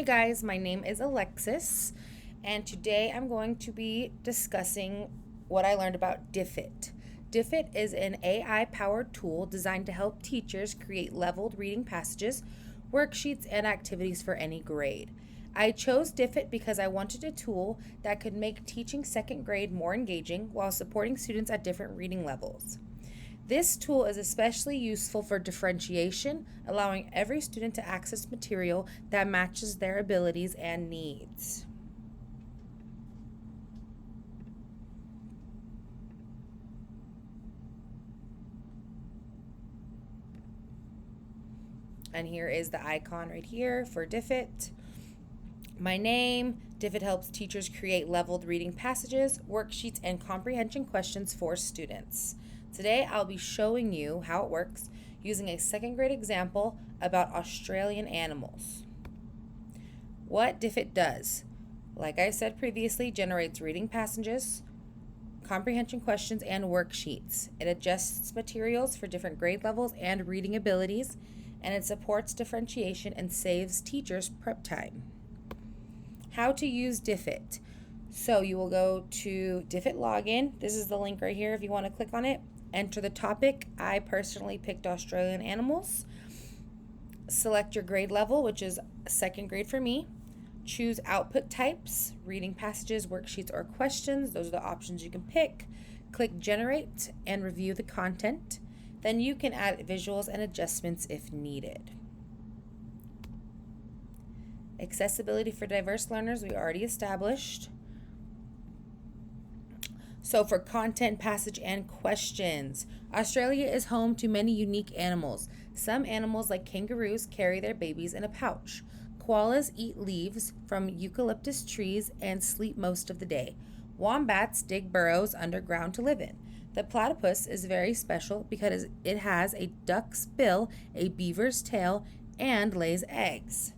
Hey guys, my name is Alexis, and today I'm going to be discussing what I learned about DIFFIT. DIFFIT is an AI powered tool designed to help teachers create leveled reading passages, worksheets, and activities for any grade. I chose DIFFIT because I wanted a tool that could make teaching second grade more engaging while supporting students at different reading levels. This tool is especially useful for differentiation, allowing every student to access material that matches their abilities and needs. And here is the icon right here for DIFFIT. My name, DIFFIT helps teachers create leveled reading passages, worksheets, and comprehension questions for students. Today, I'll be showing you how it works using a second grade example about Australian animals. What DIFFIT does, like I said previously, generates reading passages, comprehension questions, and worksheets. It adjusts materials for different grade levels and reading abilities, and it supports differentiation and saves teachers prep time. How to use DIFFIT. So you will go to DIFFIT login. This is the link right here if you want to click on it. Enter the topic. I personally picked Australian animals. Select your grade level, which is second grade for me. Choose output types, reading passages, worksheets, or questions. Those are the options you can pick. Click generate and review the content. Then you can add visuals and adjustments if needed. Accessibility for diverse learners, we already established. So for content, passage, and questions, Australia is home to many unique animals. Some animals, like kangaroos, carry their babies in a pouch. Koalas eat leaves from eucalyptus trees and sleep most of the day. Wombats dig burrows underground to live in. The platypus is very special because it has a duck's bill, a beaver's tail, and lays eggs.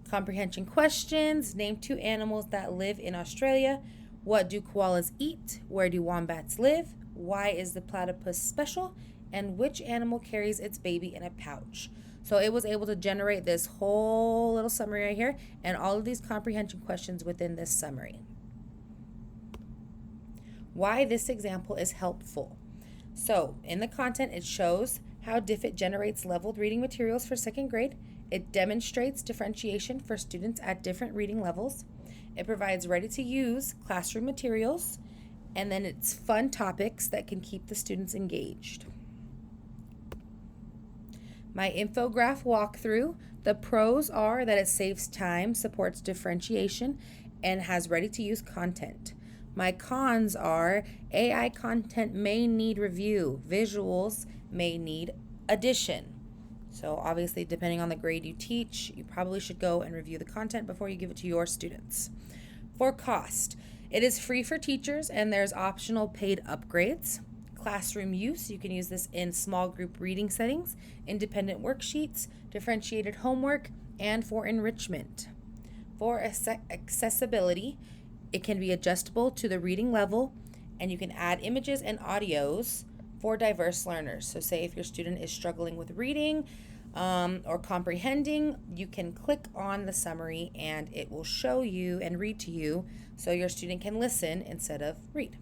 Comprehension questions. Name 2 animals that live in Australia. What do koalas eat? Where do wombats live? Why is the platypus special? And which animal carries its baby in a pouch? So it was able to generate this whole little summary right here and all of these comprehension questions within this summary. Why this example is helpful. So in the content, it shows how DIFFIT generates leveled reading materials for second grade. It demonstrates differentiation for students at different reading levels. It provides ready-to-use classroom materials, and then it's fun topics that can keep the students engaged. My infograph walkthrough. The pros are that it saves time, supports differentiation, and has ready-to-use content. My cons are AI content may need review, visuals may need addition. So obviously, depending on the grade you teach, you probably should go and review the content before you give it to your students. For cost, it is free for teachers and there's optional paid upgrades. Classroom use, you can use this in small group reading settings, independent worksheets, differentiated homework, and for enrichment. For accessibility, it can be adjustable to the reading level, and you can add images and audios for diverse learners. So say if your student is struggling with reading or comprehending, you can click on the summary and it will show you and read to you so your student can listen instead of read.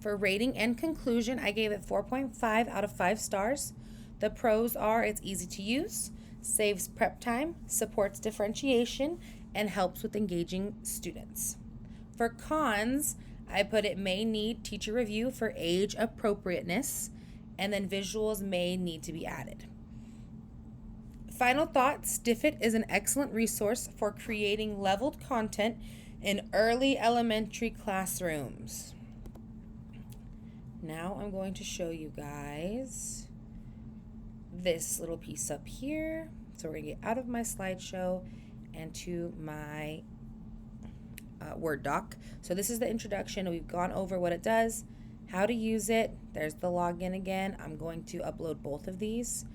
For rating and conclusion, I gave it 4.5 out of 5 stars. The pros are it's easy to use, saves prep time, supports differentiation, and helps with engaging students. For cons, I put it may need teacher review for age appropriateness, and then visuals may need to be added. Final thoughts, DIFFIT is an excellent resource for creating leveled content in early elementary classrooms. Now I'm going to show you guys this little piece up here. So we're going to get out of my slideshow and to my Word doc. So this is the introduction. We've gone over what it does, how to use it. There's the login again. I'm going to upload both of these.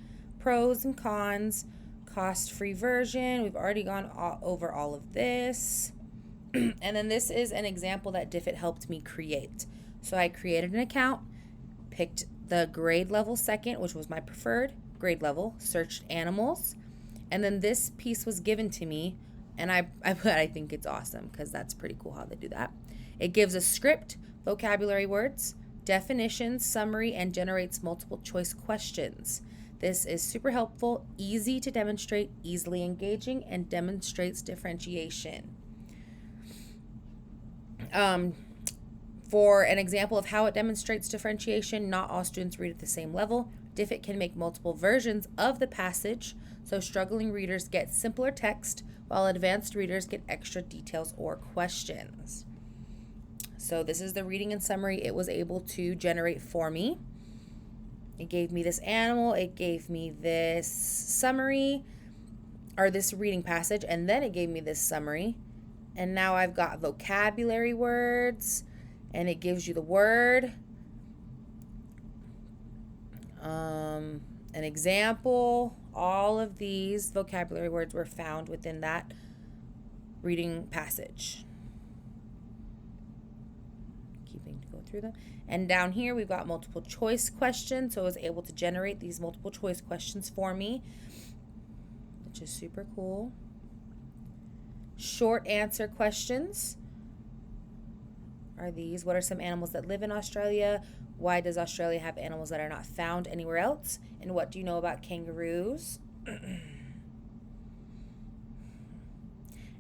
Pros and cons, cost-free version. We've already gone over all of this. And then this is an example that DIFFIT helped me create. So I created an account, picked the grade level second, which was my preferred grade level, searched animals, And then this piece was given to me, and I think it's awesome because that's pretty cool how they do that. It gives a script, vocabulary words, definitions, summary, and generates multiple choice questions. This is super helpful, easy to demonstrate, easily engaging, and demonstrates differentiation. For an example of how it demonstrates differentiation, not all students read at the same level. DIFFIT can make multiple versions of the passage, so struggling readers get simpler text, while advanced readers get extra details or questions. So this is the reading and summary it was able to generate for me. It gave me this animal, it gave me this summary, or this reading passage, and then it gave me this summary. And now I've got vocabulary words, and it gives you the word, an example. All of these vocabulary words were found within that reading passage. Keeping to go through them. And down here we've got multiple choice questions, so I was able to generate these multiple choice questions for me, which is super cool. Short answer questions are these. What are some animals that live in Australia? Why does Australia have animals that are not found anywhere else? And what do you know about kangaroos?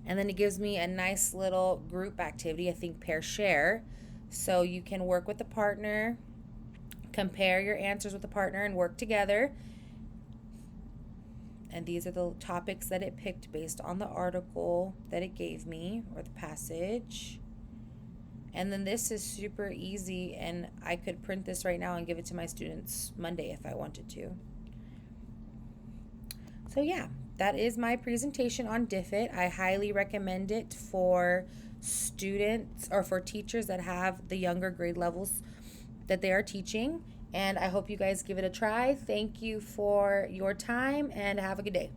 And then it gives me a nice little group activity, I think pair share. So you can work with a partner, compare your answers with a partner, and work together. And these are the topics that it picked based on the article that it gave me, or the passage. And then this is super easy, and I could print this right now and give it to my students Monday if I wanted to. So yeah, that is my presentation on DIFFIT. I highly recommend it for students or for teachers that have the younger grade levels that they are teaching. And I hope you guys give it a try. Thank you for your time, and have a good day.